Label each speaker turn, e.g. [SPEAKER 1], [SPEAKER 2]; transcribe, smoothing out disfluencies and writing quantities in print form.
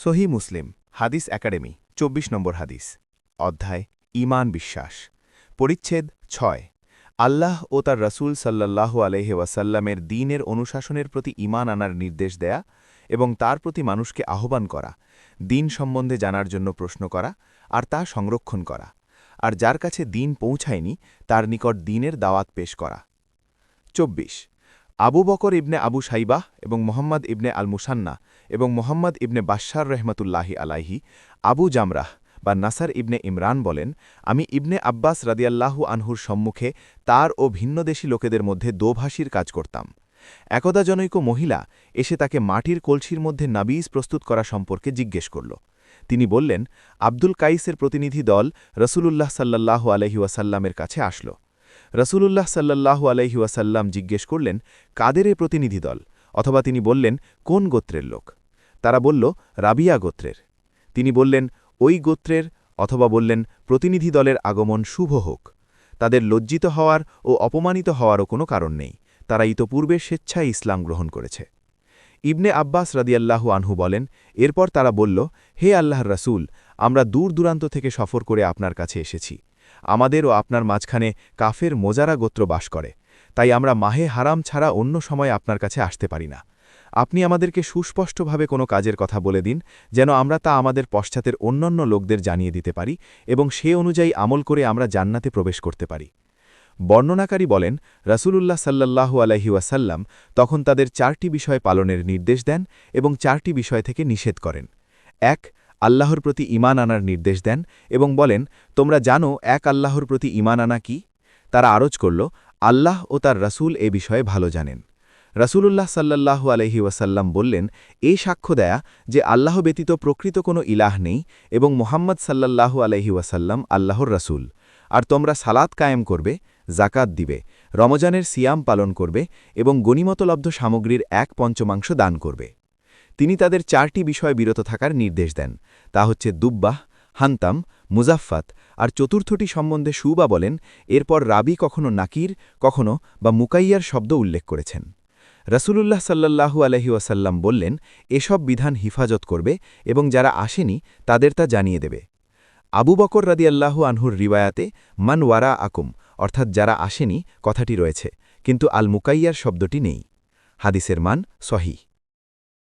[SPEAKER 1] সহি মুসলিম হাদিস একাডেমি ২৪ নম্বর হাদিস অধ্যায় ঈমান বিশ্বাস পরিচ্ছেদ ৬ আল্লাহ ও তার রাসূল সাল্লাল্লাহু আলাইহি ওয়াসাল্লামের দ্বীনের অনুশাসনের প্রতি ঈমান আনার নির্দেশ দেয়া এবং তার প্রতি মানুষকে আহ্বান করা দ্বীন সম্বন্ধে জানার জন্য প্রশ্ন করা আর তা সংরক্ষণ করা আর যার কাছে দ্বীন পৌঁছায়নি তার নিকট দ্বীনের দাওয়াত পেশ করা ২৪ আবু বকর ইবনে আবু সাইবাহ এবং মোহাম্মদ ইবনে আল মুসান্না এবং মোহাম্মদ ইবনে বাশশার রহমতুল্লাহি আলাইহি আবু জামরাহ বা নাসার ইবনে ইমরান বলেন আমি ইবনে আব্বাস রাদিয়াল্লাহু আনহুর সম্মুখে তার ও ভিন্নদেশী লোকেদের মধ্যে দোভাষীর কাজ করতাম একদা জনৈক মহিলা এসে তাকে মাটির কলসির মধ্যে নাবিজ প্রস্তুত করা সম্পর্কে জিজ্ঞেস করল তিনি বললেন আব্দুল কাইসের প্রতিনিধি দল রসূলুল্লাহ সাল্লাল্লাহু আলাইহি ওয়াসাল্লামের কাছে আসল রসূলুল্লাহ সাল্লাল্লাহু আলাইহি ওয়াসাল্লাম জিজ্ঞেস করলেন কাদের এ প্রতিনিধি দল অথবা তিনি বললেন কোন গোত্রের লোক তারা বলল রাবিয়া গোত্রের তিনি বললেন ওই গোত্রের অথবা বললেন প্রতিনিধি দলের আগমন শুভ হোক তাদের লজ্জিত হওয়ার ও অপমানিত হওয়ারও কোনো কারণ নেই তারা ইতপূর্বে স্বেচ্ছায় ইসলাম গ্রহণ করেছে ইবনে আব্বাস রাদিয়াল্লাহু আনহু বলেন এরপর তারা বলল হে আল্লাহর রাসূল আমরা দূর দূরান্ত থেকে সফর করে আপনার কাছে এসেছি আমাদের ও আপনার মাঝখানে কাফের মোজারা গোত্র বাস করে তাই আমরা মাহে হারাম ছাড়া অন্য সময় আপনার কাছে আসতে পারি না আপনি আমাদেরকে সুস্পষ্টভাবে কোনো কাজের কথা বলে দিন যেন আমরা তা আমাদের পশ্চাতের অন্যান্য লোকদের জানিয়ে দিতে পারি এবং সে অনুযায়ী আমল করে আমরা জান্নাতে প্রবেশ করতে পারি বর্ণনাকারী বলেন রাসূলুল্লাহ সাল্লাল্লাহু আলাইহি ওয়াসাল্লাম তখন তাদের ৪টি বিষয় পালনের নির্দেশ দেন এবং ৪টি বিষয় থেকে নিষেধ করেন ১ আল্লাহর প্রতি ঈমান আনার নির্দেশ দেন এবং বলেন তোমরা জানো এক আল্লাহর প্রতি ঈমান আনা কি তারা আরজ করল আল্লাহ ও তার রাসূল এ বিষয়ে ভালো জানেন রাসূলুল্লাহ সাল্লাল্লাহু আলাইহি ওয়াসাল্লাম বললেন এই সাক্ষ্য দেয়া যে আল্লাহ ব্যতীত প্রকৃত কোনো ইলাহ নেই এবং মুহাম্মদ সাল্লাল্লাহু আলাইহি ওয়াসাল্লাম আল্লাহর রাসূল আর তোমরা সালাত কায়েম করবে জাকাত দিবে রমজানের সিয়াম পালন করবে এবং গনিমতলব্ধ সামগ্রীর ১/৫ দান করবে তিনি তাদের ৪টি বিষয়ে বিরত থাকার নির্দেশ দেন তা হচ্ছে দুব্বাহ হান্তাম মুজাফফাত আর চতুর্থটি সম্বন্ধে শুবা বলেন এরপর রাবি কখনো নাকির কখনো বা মুকাইয়ার শব্দ উল্লেখ করেছেন রাসূলুল্লাহ সাল্লাল্লাহু আলাইহি ওয়াসাল্লাম বললেন এসব বিধান হিফাজত করবে এবং যারা আসেনি তাদের তা জানিয়ে দেবে আবু বকর রাদিয়াল্লাহু আনহুর রিওয়ায়াতে মান ওয়ারা আকুম অর্থাৎ যারা আসেনি কথাটি রয়েছে কিন্তু আল মুকাইয়ার শব্দটি নেই হাদিসের মান সহিহ